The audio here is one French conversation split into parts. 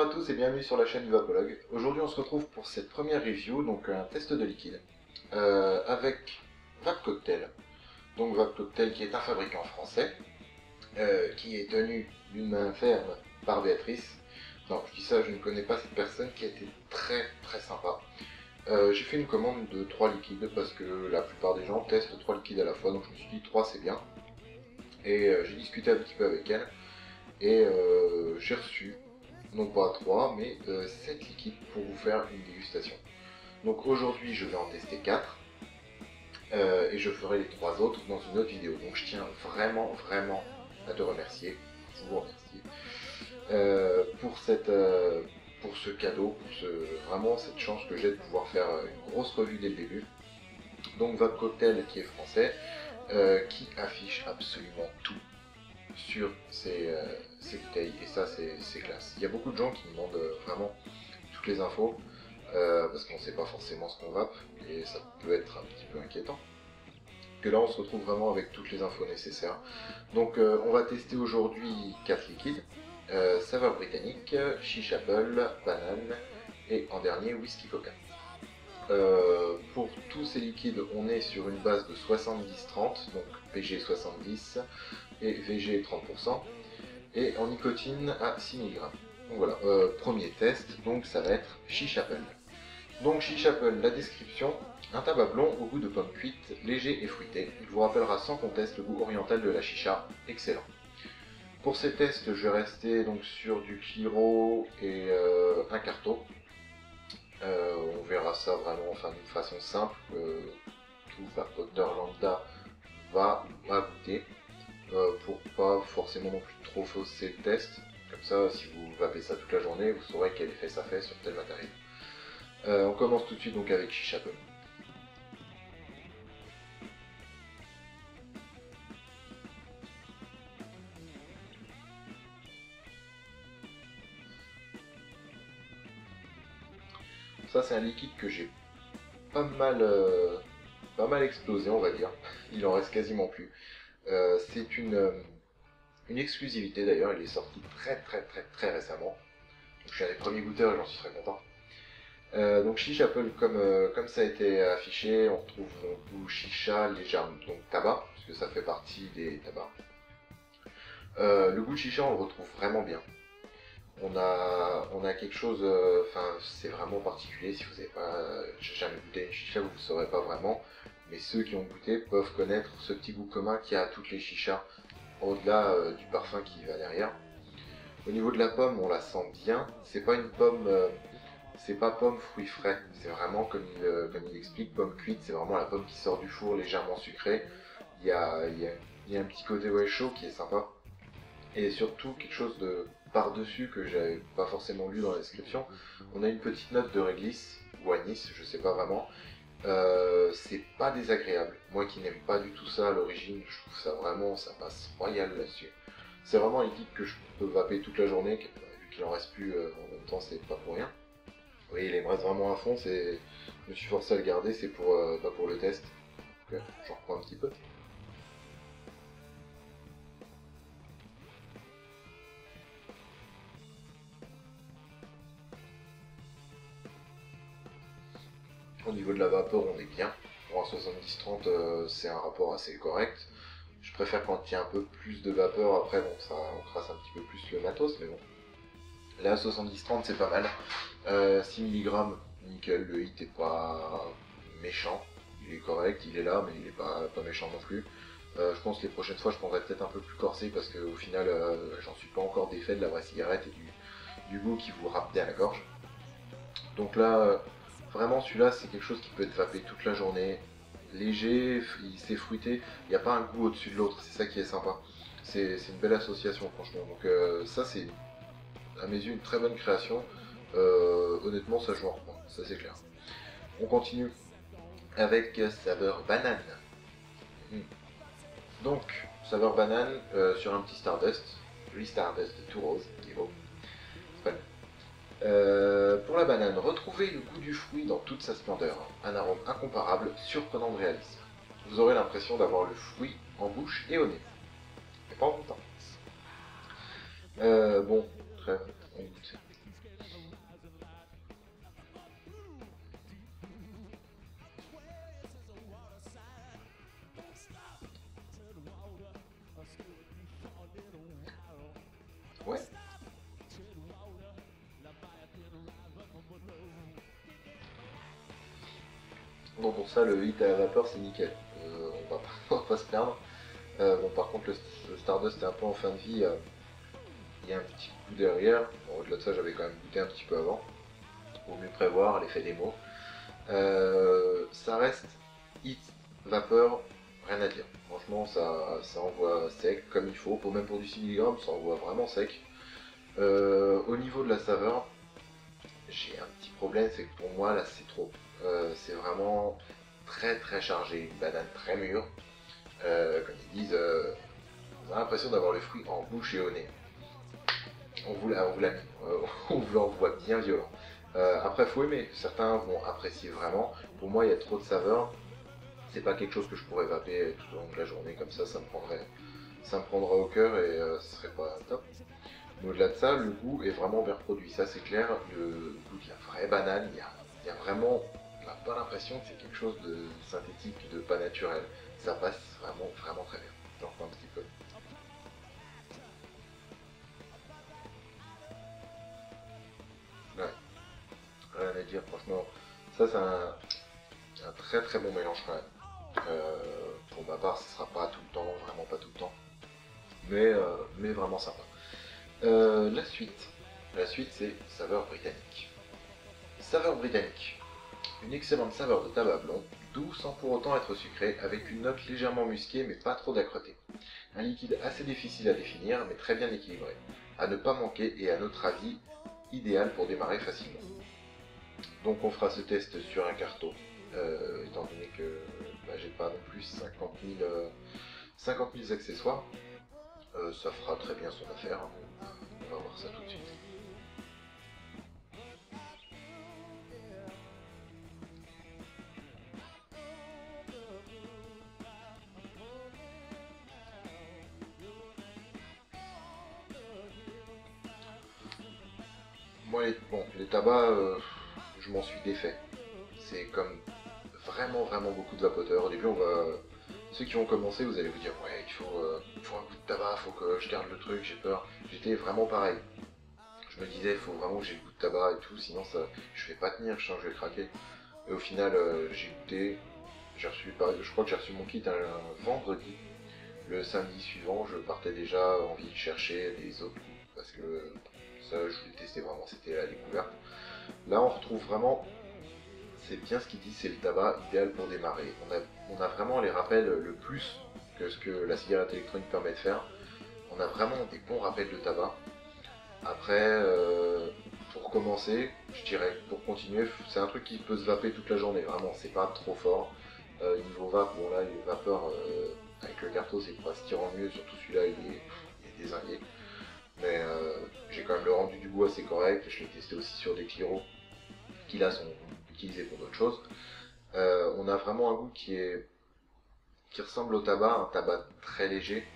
Bonjour à tous et bienvenue sur la chaîne Vapologue. Aujourd'hui on se retrouve pour cette première review, donc un test de liquide, avec Vape Cocktail. Donc Vape Cocktail qui est un fabricant français, qui est tenu d'une main ferme par Béatrice. Non, je dis ça, je ne connais pas cette personne, qui a été très sympa. J'ai fait une commande de 3 liquides parce que la plupart des gens testent 3 liquides à la fois, donc je me suis dit 3 c'est bien. Et j'ai discuté un petit peu avec elle, et j'ai reçu non pas 3 mais 7 liquides pour vous faire une dégustation. Donc aujourd'hui je vais en tester 4 et je ferai les 3 autres dans une autre vidéo. Donc je tiens vraiment à te remercier, vous remercier pour ce cadeau, vraiment cette chance que j'ai de pouvoir faire une grosse revue dès le début. Donc Vape Cocktail qui est français, qui affiche absolument tout sur ces bouteilles, et ça c'est classe. Il y a beaucoup de gens qui demandent vraiment toutes les infos parce qu'on ne sait pas forcément ce qu'on vape et ça peut être un petit peu inquiétant. Que là on se retrouve vraiment avec toutes les infos nécessaires. Donc on va tester aujourd'hui 4 liquides, saveur britannique, chiche apple, banane et en dernier whisky coca. Pour tous ces liquides on est sur une base de 70-30, donc PG 70 et VG 30%, et en nicotine à 6 mg. Donc voilà, premier test, donc ça va être chiche apple. Donc chiche apple, la description: un tabac blond au goût de pomme cuite, léger et fruité. Il vous rappellera sans conteste le goût oriental de la chicha, excellent. Pour ces tests, je vais rester donc sur du Cliro et un Carto. On verra ça vraiment d'une façon simple, tout vapoteur lambda va goûter. Pour pas forcément non plus trop fausser le test. Comme ça, si vous vapez ça toute la journée, vous saurez quel effet ça fait sur tel matériel. On commence tout de suite donc avec chiche apple. Ça c'est un liquide que j'ai pas mal explosé, on va dire. Il en reste quasiment plus. C'est une exclusivité d'ailleurs, il est sorti très récemment. Donc, je suis un des premiers goûteurs et j'en suis très content. Donc chiche apple, comme ça a été affiché, on retrouve donc goût chicha, légèrement, donc tabac, puisque ça fait partie des tabacs. Le goût de chicha on le retrouve vraiment bien. On a quelque chose, c'est vraiment particulier. Si vous n'avez pas jamais goûté une chicha, vous ne saurez pas vraiment, mais ceux qui ont goûté peuvent connaître ce petit goût commun qu'il y a à toutes les chichas, au-delà du parfum qui va derrière. Au niveau de la pomme, on la sent bien. C'est pas une pomme, c'est pas pomme fruit frais. C'est vraiment comme il explique, pomme cuite. C'est vraiment la pomme qui sort du four, légèrement sucrée. Il y a un petit côté chaud qui est sympa. Et surtout quelque chose de par-dessus que j'avais pas forcément lu dans la description. On a une petite note de réglisse ou anis, je sais pas vraiment. C'est pas désagréable. Moi qui n'aime pas du tout ça à l'origine, je trouve ça vraiment, ça passe royal là-dessus. C'est vraiment un liquide que je peux vaper toute la journée, vu qu'il en reste plus en même temps, c'est pas pour rien. Vous voyez, il me reste vraiment à fond, je me suis forcé à le garder, c'est pour le test. Donc j'en reprends un petit peu. Au niveau de la vapeur, on est bien. Pour un 70-30, c'est un rapport assez correct. Je préfère quand il y a un peu plus de vapeur, après bon, ça on crasse un petit peu plus le matos, mais bon. Là, 70-30, c'est pas mal. 6 mg, nickel, le hit est pas méchant. Il est correct, il est là, mais il est pas méchant non plus. Je pense que les prochaines fois, je prendrai peut-être un peu plus corsé, parce qu'au final, j'en suis pas encore d'effet de la vraie cigarette et du goût qui vous râpe à la gorge. Donc là, vraiment celui-là, c'est quelque chose qui peut être vapé toute la journée. Léger, c'est fruité, il n'y a pas un goût au-dessus de l'autre, c'est ça qui est sympa. C'est une belle association franchement. Donc ça c'est à mes yeux une très bonne création. Honnêtement ça je m'en reprends, ça c'est clair. On continue avec saveur banane. Donc saveur banane sur un petit Stardust, joli Stardust tout rose, qui est beau. C'est pas pour la banane, retrouvez le goût du fruit dans toute sa splendeur, un arôme incomparable, surprenant de réalisme. Vous aurez l'impression d'avoir le fruit en bouche et au nez, mais pas en même temps. Bon, très bon goût. Ouais. Bon, pour ça, le hit à la vapeur, c'est nickel. On va pas se plaindre. Bon, par contre, le Stardust est un peu en fin de vie. Il y a un petit coup derrière. Bon, au-delà de ça, j'avais quand même goûté un petit peu avant. Vaut mieux prévoir l'effet démo. Ça reste hit, vapeur, rien à dire. Franchement, ça envoie sec comme il faut. Même pour du 6 mg, ça envoie vraiment sec. Au niveau de la saveur, j'ai un petit problème, c'est que pour moi, là, c'est trop. C'est vraiment très très chargé, une banane très mûre. Comme ils disent, on a l'impression d'avoir le fruit en bouche et au nez. On vous l'a mis, on vous l'envoie bien violent. Après, faut aimer, certains vont apprécier vraiment. Pour moi, il y a trop de saveurs. C'est pas quelque chose que je pourrais vaper tout au long de la journée, comme ça me prendrait au cœur et ce serait pas top. Mais au-delà de ça, le goût est vraiment bien produit, ça c'est clair. Le goût de la vraie banane, il y a vraiment, on n'a pas l'impression que c'est quelque chose de synthétique, de pas naturel. Ça passe vraiment, vraiment très bien. J'en reprends un petit peu. Ouais, rien à dire, franchement. Ça, c'est un très très bon mélange quand même. Pour ma part, ce sera pas tout le temps, vraiment pas tout le temps. Mais vraiment sympa. La suite. La suite, c'est saveur britannique. Saveur britannique. Une excellente saveur de tabac blond, doux sans pour autant être sucré, avec une note légèrement musquée mais pas trop d'âcreté. Un liquide assez difficile à définir mais très bien équilibré. À ne pas manquer et à notre avis, idéal pour démarrer facilement. Donc on fera ce test sur un carton, étant donné que j'ai pas non plus 50 000 accessoires. Ça fera très bien son affaire, hein. On va voir ça tout de suite. Moi, les tabacs, je m'en suis défait. C'est comme vraiment, vraiment beaucoup de vapoteurs. Au début, ceux qui vont commencer, vous allez vous dire, ouais, il faut un coup de tabac, il faut que je garde le truc, j'ai peur. J'étais vraiment pareil. Je me disais, il faut vraiment que j'ai le goût de tabac et tout, sinon je vais pas tenir, je sens que je vais craquer. Et au final, j'ai goûté, je crois que j'ai reçu mon kit un vendredi. Le samedi suivant, je partais déjà envie de chercher des autres goûts, parce que ça, je voulais tester vraiment, c'était la découverte. Là, on retrouve vraiment, c'est bien ce qu'il dit, c'est le tabac idéal pour démarrer. On a vraiment les rappels le plus que ce que la cigarette électronique permet de faire. On a vraiment des bons rappels de tabac. Après, pour commencer, je dirais, pour continuer, c'est un truc qui peut se vaper toute la journée, vraiment, c'est pas trop fort. Niveau vape, bon là, les vapeurs avec le carto, c'est pas ce qui rend mieux, surtout celui-là, il est dézingué. Mais j'ai quand même le rendu du goût assez correct, je l'ai testé aussi sur des Cliro qui là sont utilisés pour d'autres choses. On a vraiment un goût qui ressemble au tabac, un tabac très léger.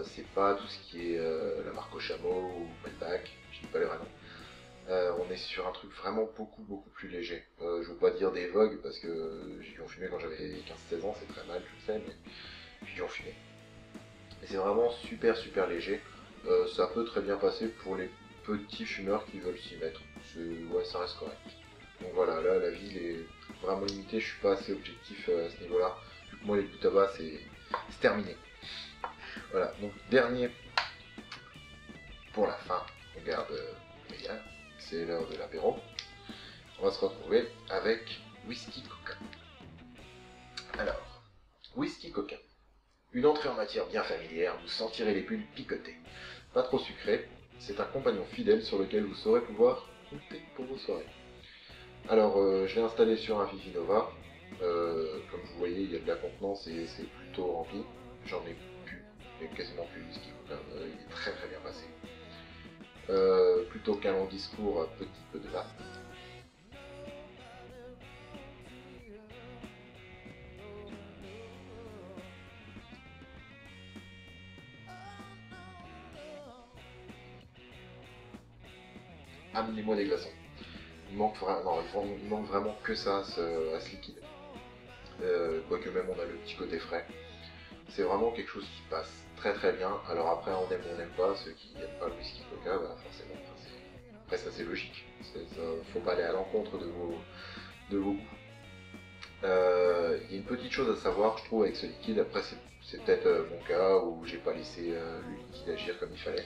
C'est pas tout ce qui est la marque au chameau ou Melback, je dis pas les vrais noms. On est sur un truc vraiment beaucoup beaucoup plus léger. Je veux pas dire des Vogue parce que j'ai dû en fumer quand j'avais 15-16 ans, c'est très mal, je sais, mais j'ai dû en fumer. Et c'est vraiment super super léger. Ça peut très bien passer pour les petits fumeurs qui veulent s'y mettre. Ouais, ça reste correct. Donc voilà, là la ville est vraiment limitée, je suis pas assez objectif à ce niveau-là. Vu que moi les goûts tabac c'est terminé. Voilà, donc dernier pour la fin, on garde meilleur, c'est l'heure de l'apéro. On va se retrouver avec whisky coca. Alors, whisky coca. Une entrée en matière bien familière, vous sentirez les bulles picoter. Pas trop sucré, c'est un compagnon fidèle sur lequel vous saurez pouvoir compter pour vos soirées. Alors, je l'ai installé sur un Fifi Nova. Comme vous voyez, il y a de la contenance et c'est plutôt rempli. J'en ai plus, mais quasiment plus de whisky coca. Il est très très bien passé. Plutôt qu'un long discours, petit peu de vape. Amenez-moi des glaçons. Il manque vraiment que ça à ce liquide. Quoique même on a le petit côté frais. C'est vraiment quelque chose qui passe très très bien. Alors après, on aime ou on n'aime pas, ceux qui n'aiment pas le whisky coca, bah forcément, après ça c'est logique. Faut pas aller à l'encontre de vos goûts. Il y a une petite chose à savoir, je trouve, avec ce liquide. Après, c'est peut-être mon cas où j'ai pas laissé le liquide agir comme il fallait.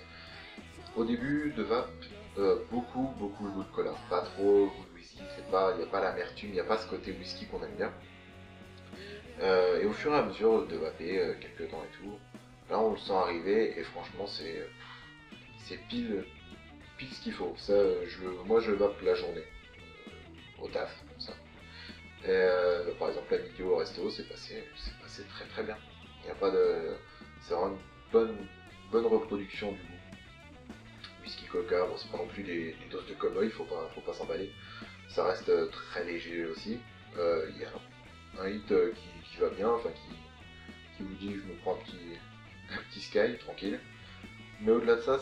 Au début de vape, beaucoup le goût de cola, pas trop goût de whisky, il n'y a pas l'amertume, il n'y a pas ce côté whisky qu'on aime bien. Et au fur et à mesure de vaper, quelques temps et tout, là on le sent arriver et franchement c'est pile ce qu'il faut. Ça, moi je vape la journée, au taf, comme ça. Et, par exemple la vidéo au resto, c'est passé très très bien. Il n'y a pas de. C'est vraiment une bonne reproduction du goût. Whisky coca, bon c'est pas non plus des doses de cowboy, faut pas s'emballer. Ça reste très léger aussi. Il y a un hit qui va bien, enfin qui vous dit je me prends un petit sky, tranquille. Mais au-delà de ça,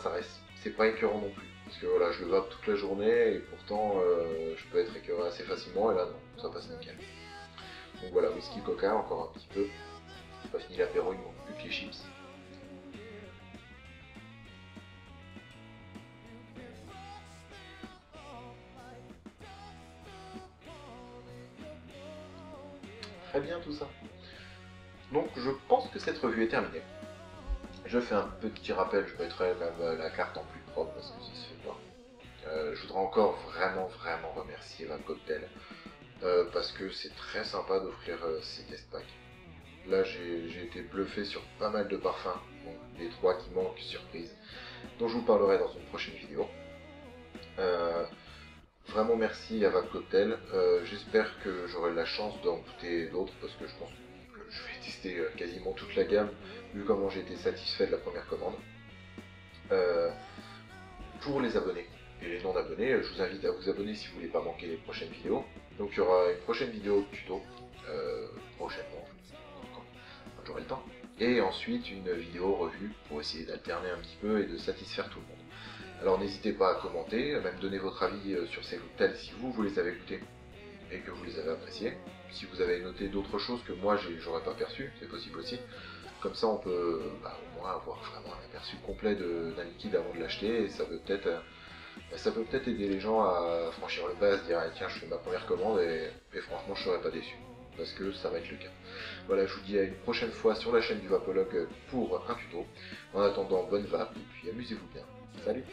c'est pas écœurant non plus. Parce que voilà, je le vape toute la journée et pourtant je peux être écœuré assez facilement et là non, ça passe nickel. Donc voilà, whisky coca encore un petit peu. J'ai pas fini l'apéro, il me manque plus que les chips. Très bien tout ça. Donc je pense que cette revue est terminée. Je fais un petit rappel, je mettrai la carte en plus propre parce que ça se fait pas. Je voudrais encore vraiment remercier Vape Cocktail parce que c'est très sympa d'offrir ces test packs. Là j'ai été bluffé sur pas mal de parfums, donc les 3 qui manquent, surprise, dont je vous parlerai dans une prochaine vidéo. Vraiment merci à Vape Cocktail, j'espère que j'aurai la chance d'en goûter d'autres parce que je pense que je vais tester quasiment toute la gamme vu comment j'ai été satisfait de la première commande. Pour les abonnés et les non abonnés, je vous invite à vous abonner si vous voulez pas manquer les prochaines vidéos. Donc il y aura une prochaine vidéo tuto prochainement, quand j'aurai le temps. Et ensuite une vidéo revue pour essayer d'alterner un petit peu et de satisfaire tout le monde. Alors n'hésitez pas à commenter, à même donner votre avis sur ces cocktails si vous les avez goûtés et que vous les avez appréciés. Si vous avez noté d'autres choses que moi j'aurais pas perçu, c'est possible aussi. Comme ça on peut au moins avoir vraiment un aperçu complet d'un liquide avant de l'acheter et ça peut peut-être aider les gens à franchir le pas, à se dire ah, tiens je fais ma première commande et franchement je serais pas déçu. Parce que ça va être le cas. Voilà, je vous dis à une prochaine fois sur la chaîne du Vapologue pour un tuto. En attendant, bonne vape et puis amusez-vous bien. Salut!